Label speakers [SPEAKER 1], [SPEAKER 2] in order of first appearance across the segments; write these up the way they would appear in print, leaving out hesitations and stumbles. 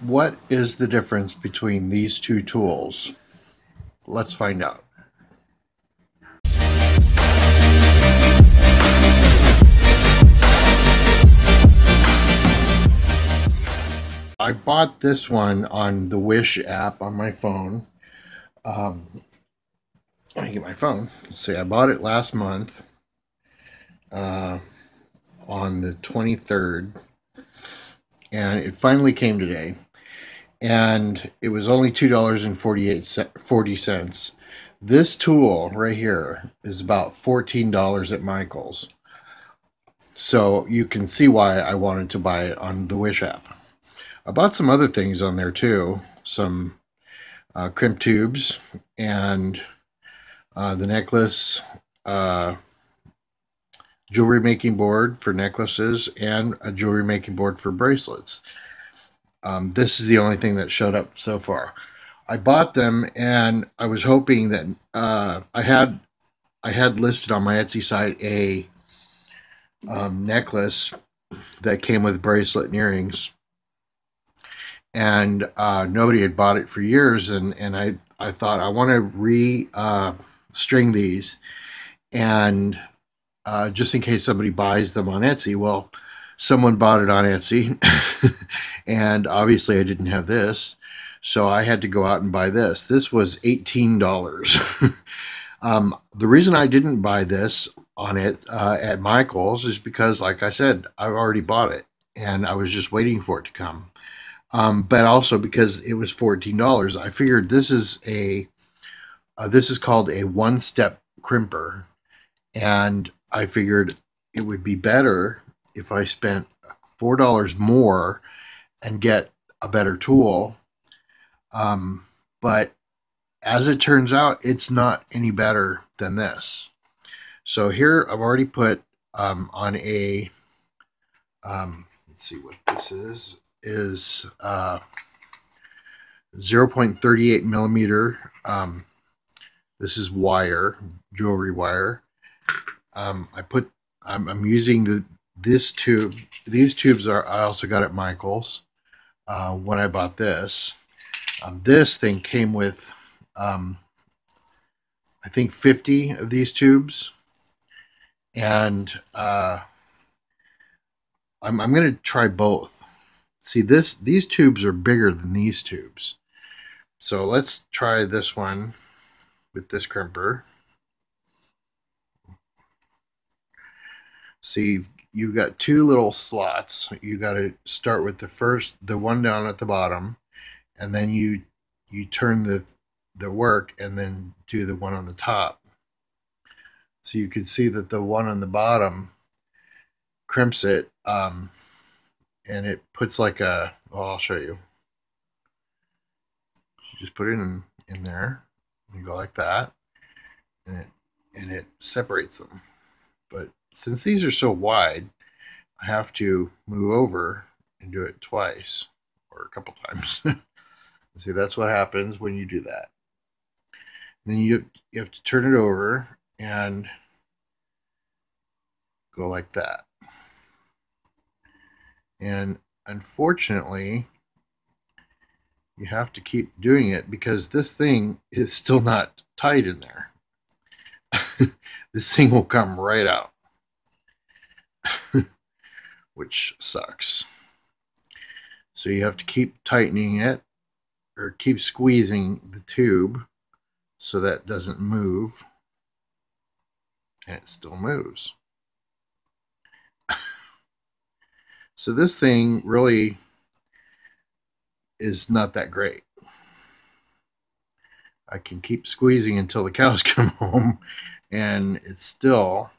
[SPEAKER 1] What is the difference between these two tools? Let's find out. I bought this one on the Wish app on my phone. Let me get my phone. Let's see, I bought it last month uh, on the 23rd, and it finally came today. And it was only $2.40. This tool right here is about $14 at Michael's. So you can see why I wanted to buy it on the Wish app. I bought some other things on there too, some crimp tubes and the necklace jewelry making board for necklaces and a jewelry making board for bracelets. This is the only thing that showed up so far. I bought them and I was hoping that I had listed on my Etsy site a necklace that came with bracelet and earrings, and nobody had bought it for years, and I thought I want to string these, and just in case somebody buys them on Etsy. Well, someone bought it on Etsy, and obviously I didn't have this, so I had to go out and buy this. This was $18. The reason I didn't buy this on it at Michael's is because, like I said, I've already bought it, and I was just waiting for it to come. But also because it was $14, I figured this is called a one-step crimper, and I figured it would be better if I spent $4 more and get a better tool. But as it turns out, it's not any better than this. So here I've already put on a let's see what this is 0.38 millimeter. This is wire, jewelry wire. I'm using this tube. These tubes I also got at Michael's when I bought this. This thing came with I think 50 of these tubes, and I'm going to try both. See, these tubes are bigger than these tubes. So let's try this one with this crimper. See, you've got two little slots. You got to start with the one down at the bottom, and then you turn the work and then do the one on the top. So you can see that the one on the bottom crimps it, and it puts like a, well, I'll show you. You just put it in there, and go like that, and it separates them. But since these are so wide, I have to move over and do it twice or a couple times. See, that's what happens when you do that. Then you have to turn it over and go like that. And unfortunately, you have to keep doing it because this thing is still not tight in there. This thing will come right out, which sucks. So you have to keep tightening it or keep squeezing the tube so that doesn't move, and it still moves. So this thing really is not that great. I can keep squeezing until the cows come home, and it's still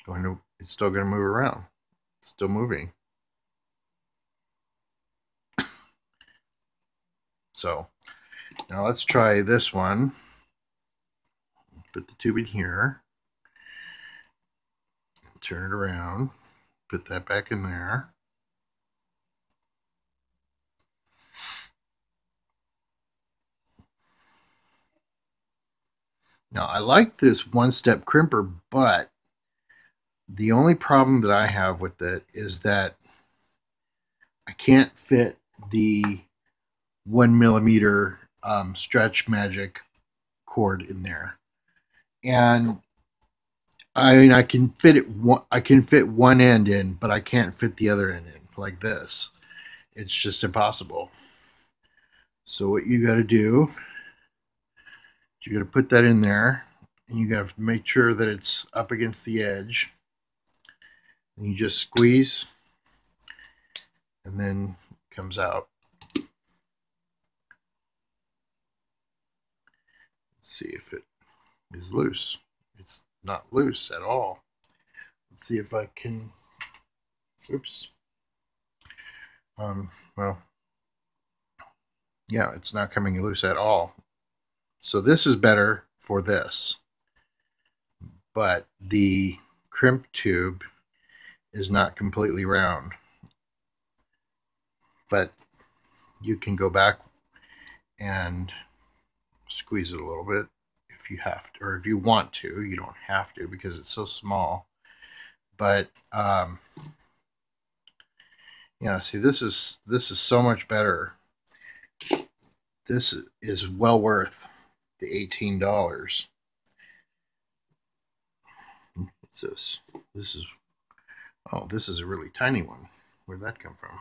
[SPEAKER 1] going to move around. It's still moving. So now let's try this one. Put the tube in here, turn it around, put that back in there. Now I like this one-step crimper, but the only problem that I have with it is that I can't fit the 1 millimeter stretch magic cord in there. And I mean, I can fit it. I can fit one end in, but I can't fit the other end in like this. It's just impossible. So what you got to do, you got to put that in there, and you got to make sure that it's up against the edge. And you just squeeze, and then it comes out. Let's see if it is loose. It's not loose at all. Let's see if I can. Oops. Well, yeah, it's not coming loose at all. So this is better for this, but the crimp tube is not completely round. But you can go back and squeeze it a little bit if you have to, or if you want to. You don't have to because it's so small. But see, this is so much better. This is well worth the $18. What's this? This is a really tiny one. Where'd that come from?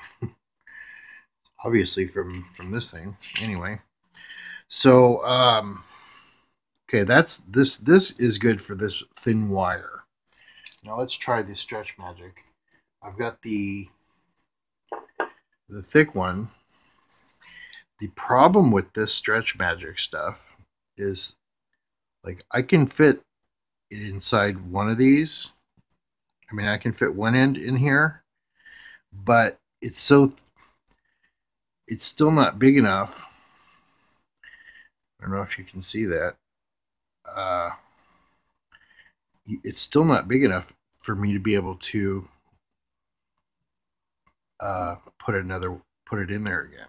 [SPEAKER 1] Obviously from this thing. Anyway, so okay, that's this is good for this thin wire. Now let's try the stretch magic. I've got the thick one. The problem with this stretch magic stuff is, like, I can fit it inside one of these. I mean, I can fit one end in here, but it's still not big enough. I don't know if you can see that. It's still not big enough for me to be able to put it in there again.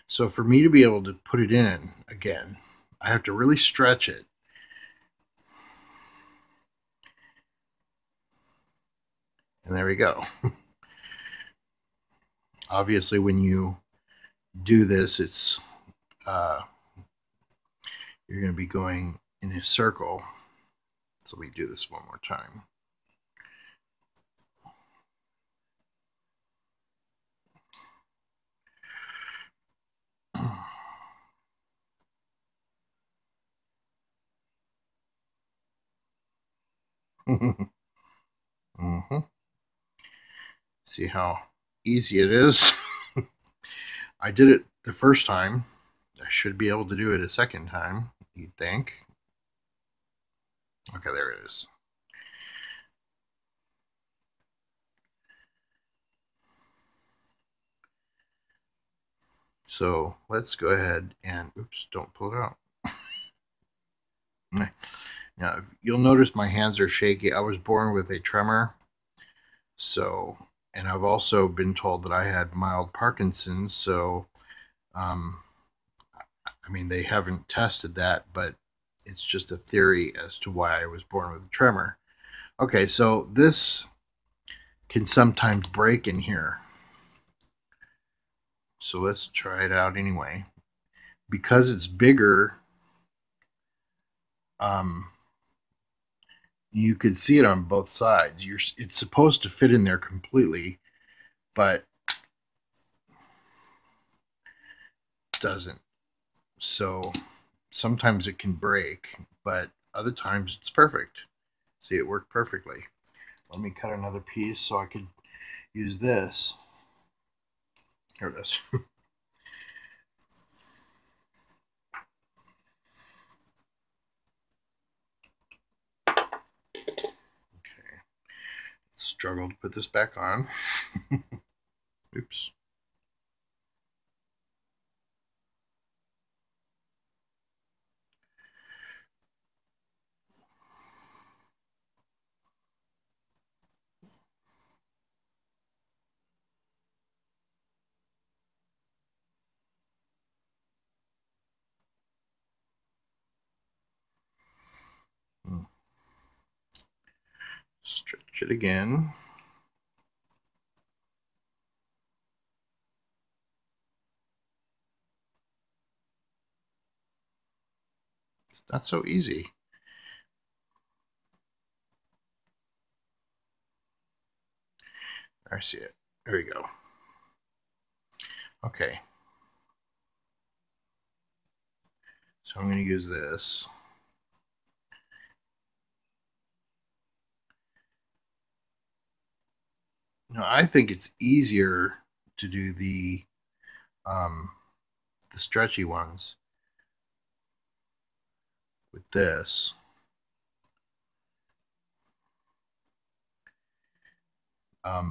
[SPEAKER 1] So for me to be able to put it in again, I have to really stretch it. And there we go. Obviously, when you do this, it's you're going to be going in a circle. So we do this one more time. Mm-hmm. See how easy it is? I did it the first time. I should be able to do it a second time, you'd think. Okay, there it is. So let's go ahead and, oops, don't pull it out. Now, you'll notice my hands are shaky. I was born with a tremor. So, and I've also been told that I had mild Parkinson's. So, I mean, they haven't tested that, but it's just a theory as to why I was born with a tremor. Okay, so this can sometimes break in here. So let's try it out anyway. Because it's bigger, you could see it on both sides. It's supposed to fit in there completely, but it doesn't. So sometimes it can break, but other times it's perfect. See, it worked perfectly. Let me cut another piece so I could use this. Here it is. Okay. Struggle to put this back on. Oops. Stretch it again. It's not so easy. I see it. There we go. Okay. So I'm going to use this. Now I think it's easier to do the stretchy ones with this.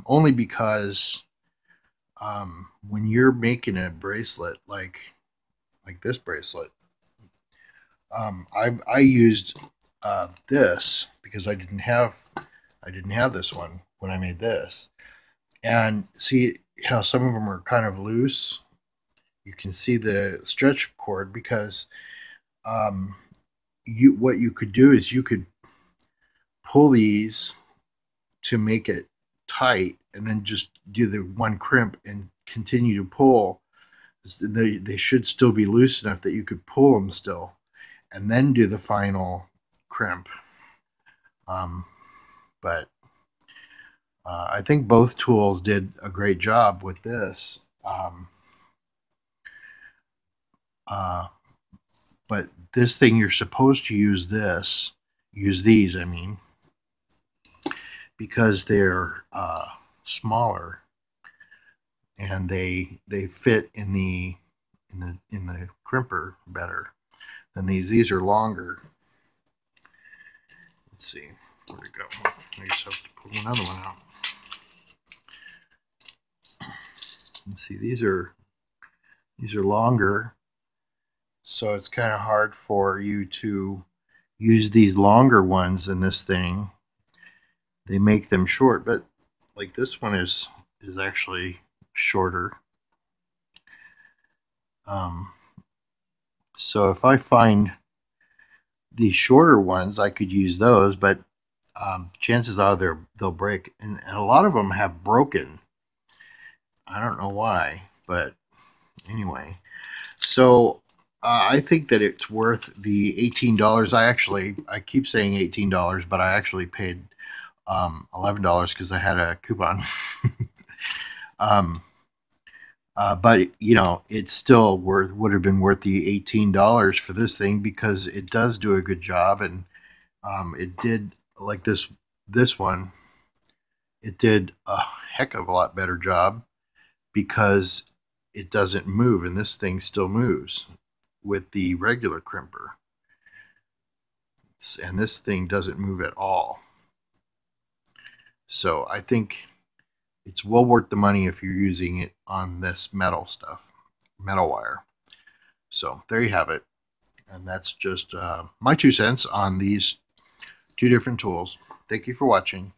[SPEAKER 1] Only because when you're making a bracelet like this bracelet, I used this because I didn't have this one when I made this, and see how some of them are kind of loose. You can see the stretch cord because um, you what you could do is you could pull these to make it tight, and then just do the one crimp and continue to pull. They should still be loose enough that you could pull them still, and then do the final crimp. Um, but I think both tools did a great job with this. Uh, but this thing, you're supposed to use these, I mean, because they're smaller and they fit in the crimper better than these. These are longer. Let's see, where'd it go? I just have to pull another one out. Let's see, these are longer, so it's kind of hard for you to use these longer ones in this thing. They make them short, but like this one is actually shorter. Um, so if I find these shorter ones, I could use those, but chances are they'll break, and a lot of them have broken. I don't know why, but anyway. So I think that it's worth the $18. I keep saying $18, but I actually paid $11 because I had a coupon. um, but you know, it's still would have been worth the $18 for this thing because it does do a good job, and it did like this one. It did a heck of a lot better job because it doesn't move, and this thing still moves with the regular crimper, and this thing doesn't move at all. So I think it's well worth the money if you're using it on this metal stuff, metal wire. So there you have it. And that's just my 2 cents on these two different tools. Thank you for watching.